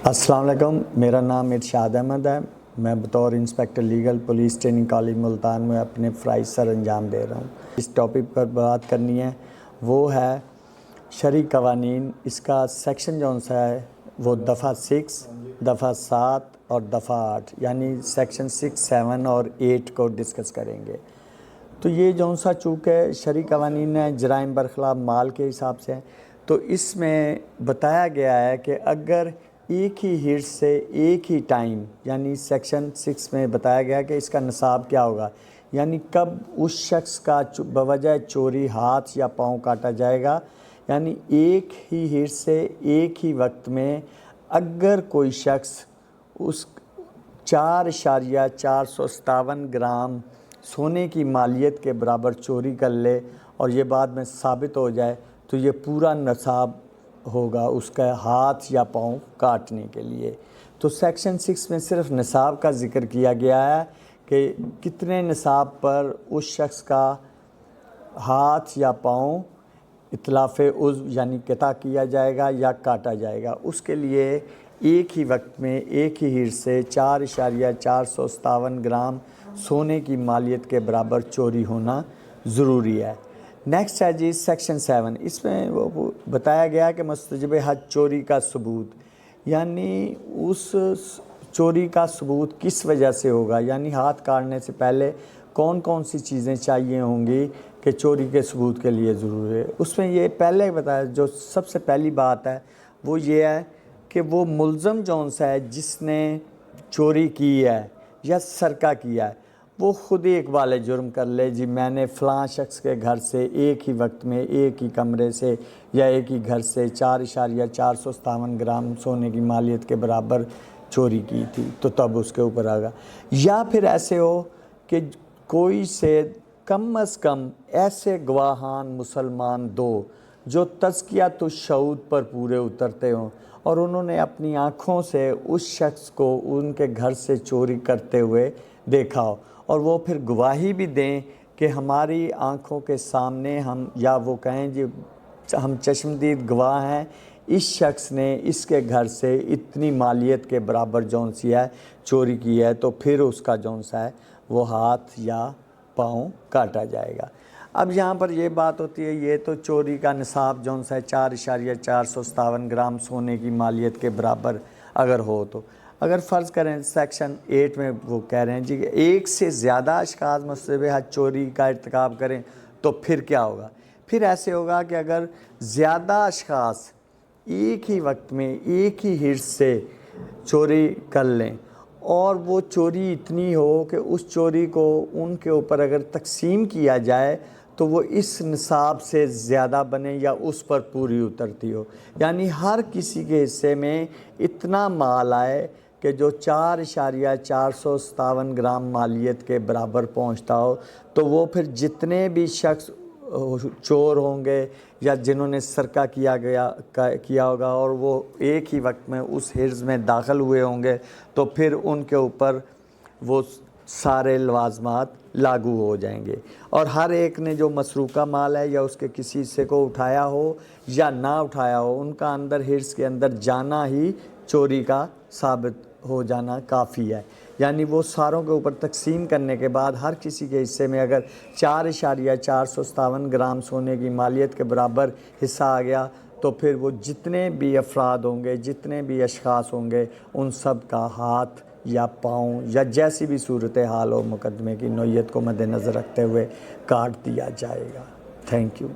अस्सलाम वालेकुम, मेरा नाम इरशाद अहमद है। मैं बतौर inspector legal police training college Multan में अपने फ़राइज़ सर अंजाम दे रहा हूँ। इस टॉपिक पर बात करनी है वो है शरई कवानीन। इसका सेक्शन जौन सा है वो दफ़ा 6, दफ़ा 7 और दफ़ा 8 यानी सेक्शन 6, 7 और 8 को डिस्कस करेंगे। तो ये जौन सा चूँकि शरई कवानीन है जराइम बरखिलाफ़ माल के हिसाब से है, तो इसमें बताया गया है कि अगर एक ही हिर्स से एक ही टाइम यानी सेक्शन 6 में बताया गया कि इसका निसाब क्या होगा, यानी कब उस शख्स का बवजह चोरी हाथ या पाँव काटा जाएगा। यानी एक ही हिर्स से एक ही वक्त में अगर कोई शख्स उस 4.457 ग्राम सोने की मालियत के बराबर चोरी कर ले और ये बाद में साबित हो जाए तो ये पूरा निसाब होगा उसका हाथ या पाँव काटने के लिए। तो सेक्शन 6 में सिर्फ निसाब का ज़िक्र किया गया है कि कितने निसाब पर उस शख्स का हाथ या पाँव इतलाफ़े उज़्व यानी क़ता किया जाएगा या काटा जाएगा। उसके लिए एक ही वक्त में एक ही हिर्स से 4.457 ग्राम सोने की मालियत के बराबर चोरी होना ज़रूरी है। नेक्स्ट है जी सेक्शन 7। इसमें वो बताया गया कि मुस्तजब हद चोरी का सबूत, यानी उस चोरी का सबूत किस वजह से होगा, यानी हाथ काटने से पहले कौन कौन सी चीज़ें चाहिए होंगी कि चोरी के सबूत के लिए ज़रूरी है। उसमें ये पहले बताया, जो सबसे पहली बात है वो ये है कि वो मुल्ज़म जौन सा है जिसने चोरी की है या सरका किया है वो ख़ुद ही इकबाल जुर्म कर ले, जी मैंने फ़लाँ शख्स के घर से एक ही वक्त में एक ही कमरे से या एक ही घर से 4.457 ग्राम सोने की मालियत के बराबर चोरी की थी, तो तब उसके ऊपर आएगा। या फिर ऐसे हो कि कोई से कम अज़ कम ऐसे गवाहान मुसलमान दो जो तज़कियातुश शऊद पर पूरे उतरते हों और उन्होंने अपनी आँखों से उस शख्स को उनके घर से चोरी करते हुए देखा हो और वो फिर गवाही भी दें कि हमारी आँखों के सामने हम, या वो कहें जी हम चश्मदीद गवाह हैं, इस शख्स ने इसके घर से इतनी मालियत के बराबर जौन सी है चोरी की है, तो फिर उसका जौन सा है वो हाथ या पाँव काटा जाएगा। अब यहाँ पर ये बात होती है, ये तो चोरी का निसाब जौन सा है 4.457 ग्राम सोने की मालियत के बराबर अगर हो, तो अगर फ़र्ज़ करें सेक्शन 8 में वो कह रहे हैं जी कि एक से ज़्यादा अशख़ास मुस्तजब हद चोरी का इर्तिकाब करें तो फिर क्या होगा। फिर ऐसे होगा कि अगर ज़्यादा अशख़ास एक ही वक्त में एक ही हिर्स से चोरी कर लें और वो चोरी इतनी हो कि उस चोरी को उनके ऊपर अगर तकसीम किया जाए तो वो इस निसाब से ज़्यादा बने या उस पर पूरी उतरती हो, यानी हर किसी के हिस्से में इतना माल आए कि जो 4.457 ग्राम मालियत के बराबर पहुंचता हो, तो वो फिर जितने भी शख्स चोर होंगे या जिन्होंने सरका किया होगा और वो एक ही वक्त में उस हिर्ज़ में दाखिल हुए होंगे, तो फिर उनके ऊपर वो सारे लवाज़मात लागू हो जाएंगे और हर एक ने जो मसरूक़ा माल है या उसके किसी हिस्से को उठाया हो या ना उठाया हो, उनका अंदर हिर्स के अंदर जाना ही चोरी का साबित हो जाना काफ़ी है। यानी वो सारों के ऊपर तकसीम करने के बाद हर किसी के हिस्से में अगर 4.457 ग्राम सोने की मालियत के बराबर हिस्सा आ गया, तो फिर वो जितने भी अफराद होंगे, जितने भी अशख़ास होंगे, उन सब का हाथ या पाँव या जैसी भी सूरत हाल हो मुकदमे की नौइयत को मद्देनज़र रखते हुए काट दिया जाएगा। Thank you.